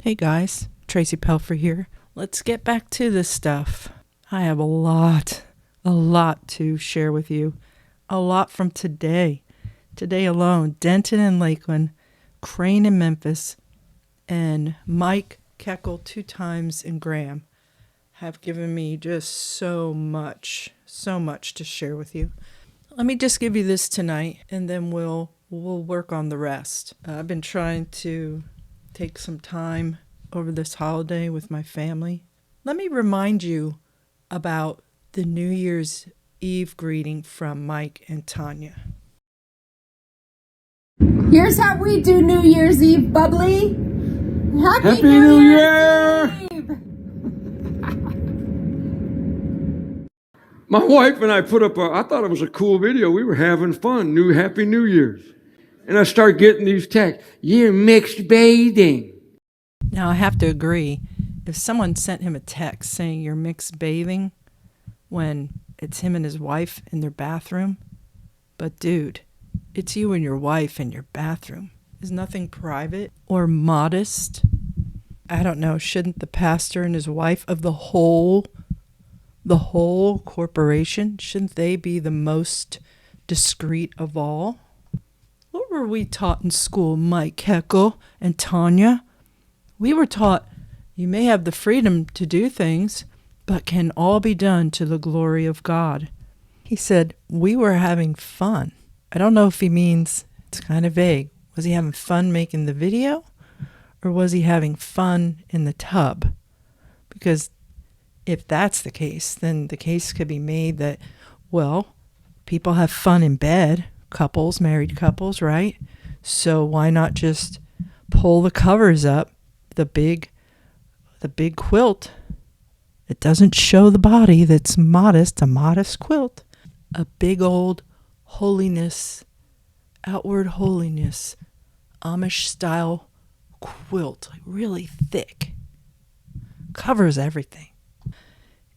Hey guys, Tracy Pelfer here. Let's get back to this stuff. I have a lot to share with you. A lot from today. Today alone, Denton and Lakeland, Crane in Memphis, and Mike Kekel 2 times in Graham have given me just so much to share with you. Let me just give you this tonight, and then we'll work on the rest. I've been trying to take some time over this holiday with my family. Let me remind you about the New Year's Eve greeting from Mike and Tanya. Here's how we do New Year's Eve, bubbly. Happy New Year! Eve! My wife and I put up I thought it was a cool video. We were having fun. Happy New Year's. And I start getting these texts. You're mixed bathing. Now, I have to agree. If someone sent him a text saying you're mixed bathing when it's him and his wife in their bathroom, but dude, it's you and your wife in your bathroom. Is nothing private or modest? I don't know. Shouldn't the pastor and his wife of the whole corporation, shouldn't they be the most discreet of all? What were we taught in school, Mike Kekel and Tanya? We were taught you may have the freedom to do things, but can all be done to the glory of God. He said we were having fun. I don't know if he means, it's kind of vague. Was he having fun making the video? Or was he having fun in the tub? Because if that's the case, then the case could be made that, well, people have fun in bed, couples, married couples, right? So why not just pull the covers up, the big quilt? It doesn't show the body, that's modest, a modest quilt. A big old holiness, outward holiness, Amish style quilt, like really thick, covers everything.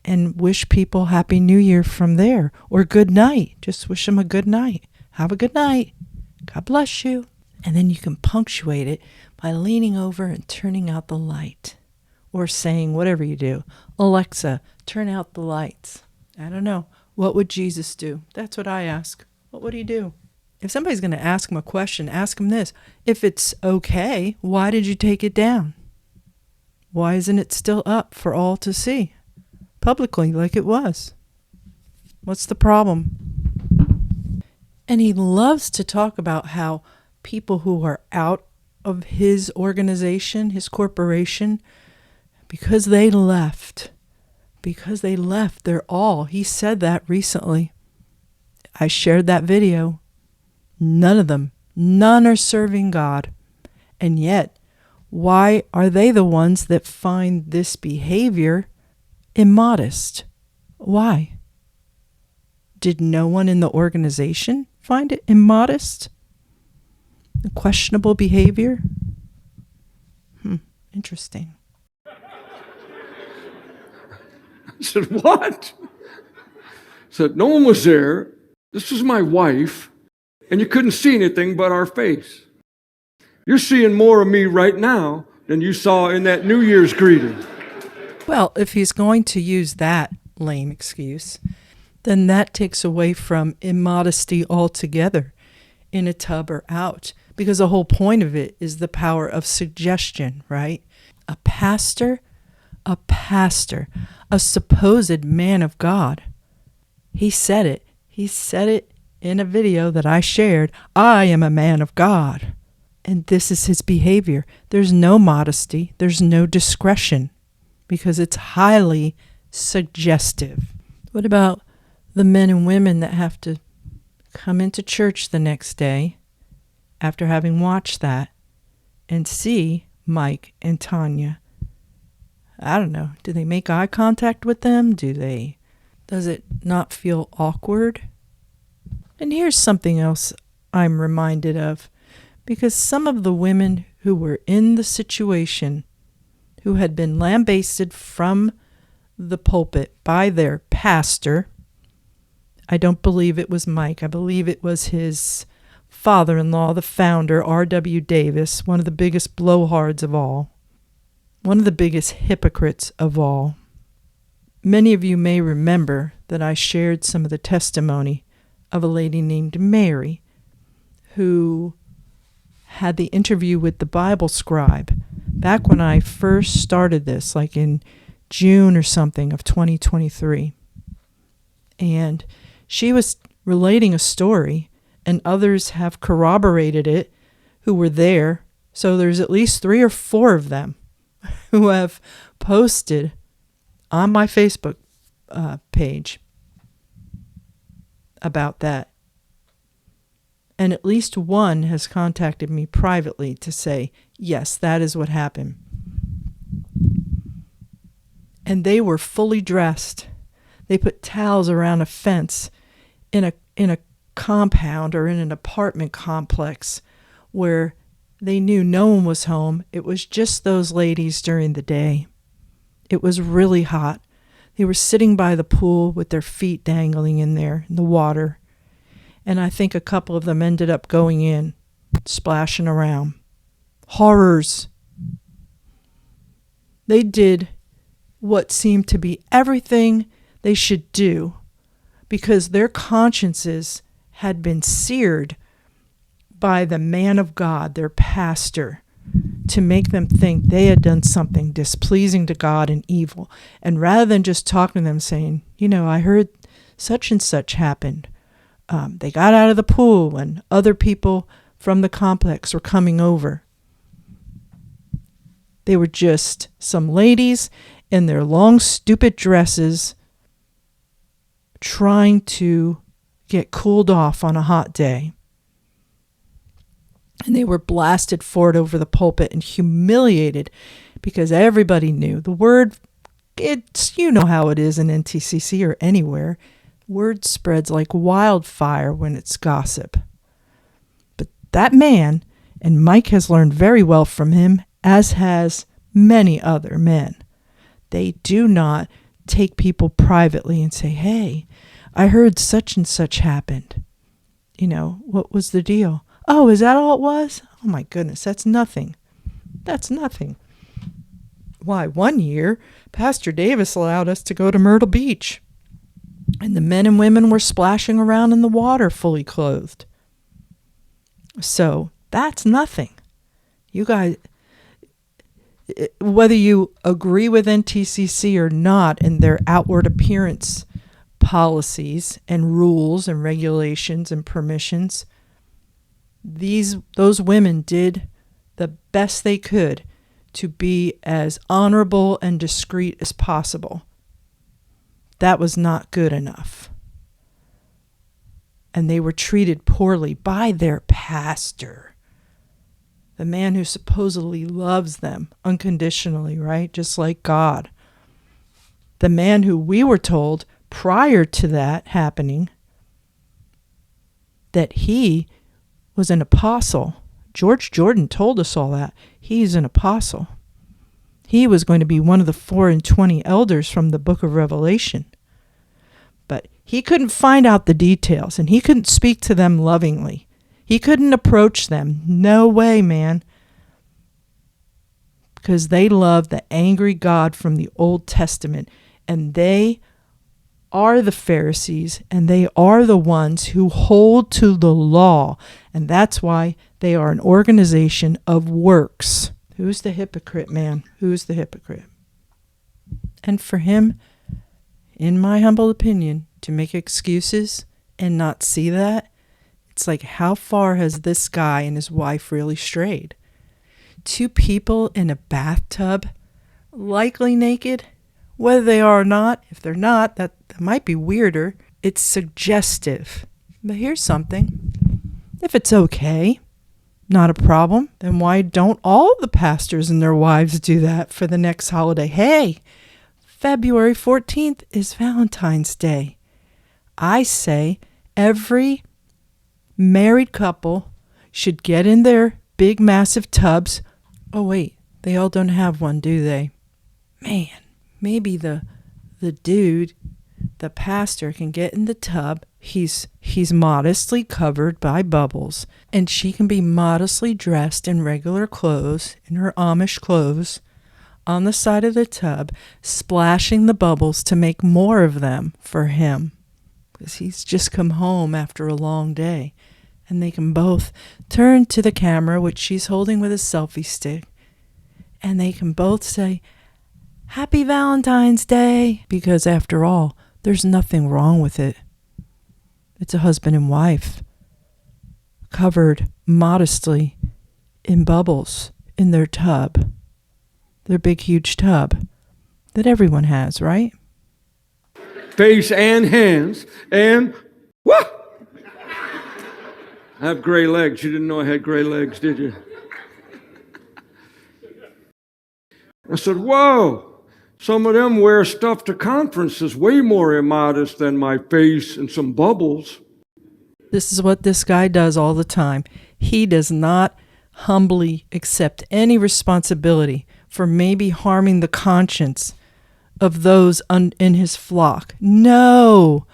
And wish people Happy New Year from there, or good night. Just wish them a good night. Have a good night. God bless you. And then you can punctuate it by leaning over and turning out the light, or saying whatever you do. Alexa, turn out the lights. I don't know. What would Jesus do? That's what I ask. What would he do? If somebody's going to ask him a question, ask him this. If it's okay, why did you take it down? Why isn't it still up for all to see? Publicly, like it was. What's the problem? And he loves to talk about how people who are out of his organization, his corporation, because they left, they're all. He said that recently. I shared that video. None are serving God. And yet, why are they the ones that find this behavior immodest? Why? Did no one in the organization find it immodest? Questionable behavior? Interesting. I said, what? I said, no one was there. This was my wife, and you couldn't see anything but our face. You're seeing more of me right now than you saw in that New Year's greeting. Well, if he's going to use that lame excuse, then that takes away from immodesty altogether, in a tub or out, because the whole point of it is the power of suggestion, right? A pastor, a supposed man of God. He said it in a video that I shared. I am a man of God. And this is his behavior. There's no modesty. There's no discretion, because it's highly suggestive. What about the men and women that have to come into church the next day after having watched that and see Mike and Tanya? I don't know. Do they make eye contact with them? Does it not feel awkward? And here's something else I'm reminded of, because some of the women who were in the situation, who had been lambasted from the pulpit by their pastor, I don't believe it was Mike. I believe it was his father-in-law, the founder, R.W. Davis, one of the biggest blowhards of all. one of the biggest hypocrites of all. Many of you may remember that I shared some of the testimony of a lady named Mary who had the interview with the Bible scribe back when I first started this, like in June or something of 2023. And she was relating a story, and others have corroborated it who were there. So there's at least 3 or 4 of them who have posted on my Facebook page about that. And at least one has contacted me privately to say, yes, that is what happened. And they were fully dressed. They put towels around a fence in a compound or in an apartment complex where they knew no one was home. It was just those ladies during the day. It was really hot. They were sitting by the pool with their feet dangling in there in the water. And I think a couple of them ended up going in, splashing around. Horrors. They did what seemed to be everything they should do because their consciences had been seared by the man of God, their pastor, to make them think they had done something displeasing to God and evil. And rather than just talking to them saying, I heard such and such happened. They got out of the pool and other people from the complex were coming over. They were just some ladies in their long, stupid dresses trying to get cooled off on a hot day. And they were blasted forward over the pulpit and humiliated because everybody knew the word, it's, how it is in NTCC or anywhere. Word spreads like wildfire when it's gossip. But that man, and Mike has learned very well from him, as has many other men, they do not take people privately and say, hey, I heard such and such happened. What was the deal? Oh, is that all it was? Oh my goodness, that's nothing. That's nothing. Why, one year, Pastor Davis allowed us to go to Myrtle Beach, and the men and women were splashing around in the water fully clothed. So that's nothing. You guys, whether you agree with NTCC or not and their outward appearance policies and rules and regulations and permissions, those women did the best they could to be as honorable and discreet as possible. That was not good enough. And they were treated poorly by their pastor, the man who supposedly loves them unconditionally, right? Just like God. The man who we were told prior to that happening that he was an apostle. George Jordan told us all that. He's an apostle. He was going to be one of the 4 and 20 elders from the book of Revelation. But he couldn't find out the details, and he couldn't speak to them lovingly. He couldn't approach them. No way, man. Because they loved the angry God from the Old Testament, and they are the Pharisees, and they are the ones who hold to the law. And that's why they are an organization of works. Who's the hypocrite, man? Who's the hypocrite? And for him, in my humble opinion, to make excuses and not see that, it's like, how far has this guy and his wife really strayed? 2 people in a bathtub, likely naked, whether they are or not. If they're not, that might be weirder. It's suggestive. But here's something. If it's okay, not a problem, then why don't all the pastors and their wives do that for the next holiday? Hey, February 14th is Valentine's Day. I say every married couple should get in their big, massive tubs. Oh, wait, they all don't have one, do they? Man, maybe the dude, the pastor, can get in the tub. He's modestly covered by bubbles, and she can be modestly dressed in regular clothes, in her Amish clothes, on the side of the tub, splashing the bubbles to make more of them for him. Because he's just come home after a long day. And they can both turn to the camera, which she's holding with a selfie stick, and they can both say, Happy Valentine's Day, because after all, there's nothing wrong with it. It's a husband and wife, covered modestly in bubbles in their tub, their big, huge tub that everyone has, right? Face and hands, and what? I have gray legs. You didn't know I had gray legs, did you? I said, whoa, some of them wear stuff to conferences way more immodest than my face and some bubbles. This is what this guy does all the time. He does not humbly accept any responsibility for maybe harming the conscience of those in his flock. No.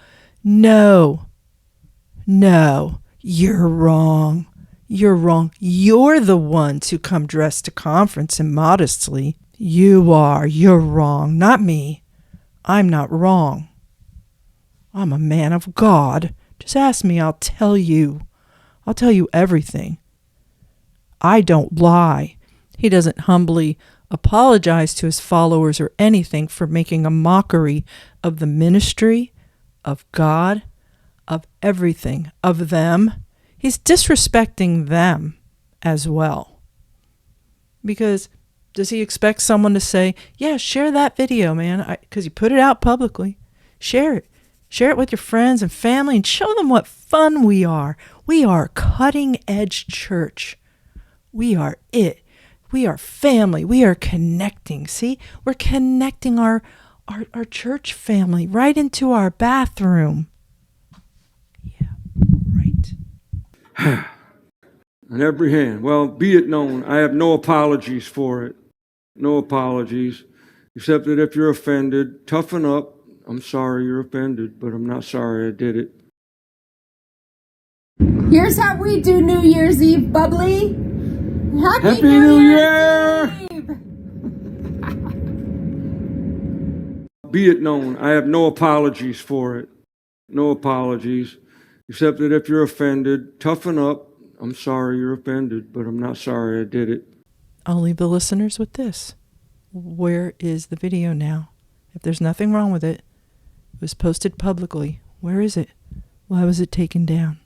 You're wrong. You're wrong. You're the ones who come dressed to conference immodestly. You are. You're wrong. Not me. I'm not wrong. I'm a man of God. Just ask me. I'll tell you. I'll tell you everything. I don't lie. He doesn't humbly apologize to his followers or anything for making a mockery of the ministry, of God, of everything, of them. He's disrespecting them as well. Because does he expect someone to say, yeah, share that video, man, because you put it out publicly. Share it. Share it with your friends and family and show them what fun we are. We are cutting edge church. We are it. We are family. We are connecting. See, we're connecting our church family right into our bathroom. Yeah, right. On every hand. Well, be it known, I have no apologies for it. No apologies. Except that if you're offended, toughen up. I'm sorry you're offended, but I'm not sorry I did it. Here's how we do New Year's Eve, bubbly. Happy New Year! Eve! Be it known, I have no apologies for it. No apologies. Except that if you're offended, toughen up. I'm sorry you're offended, but I'm not sorry I did it. I'll leave the listeners with this. Where is the video now? If there's nothing wrong with it, it was posted publicly. Where is it? Why was it taken down?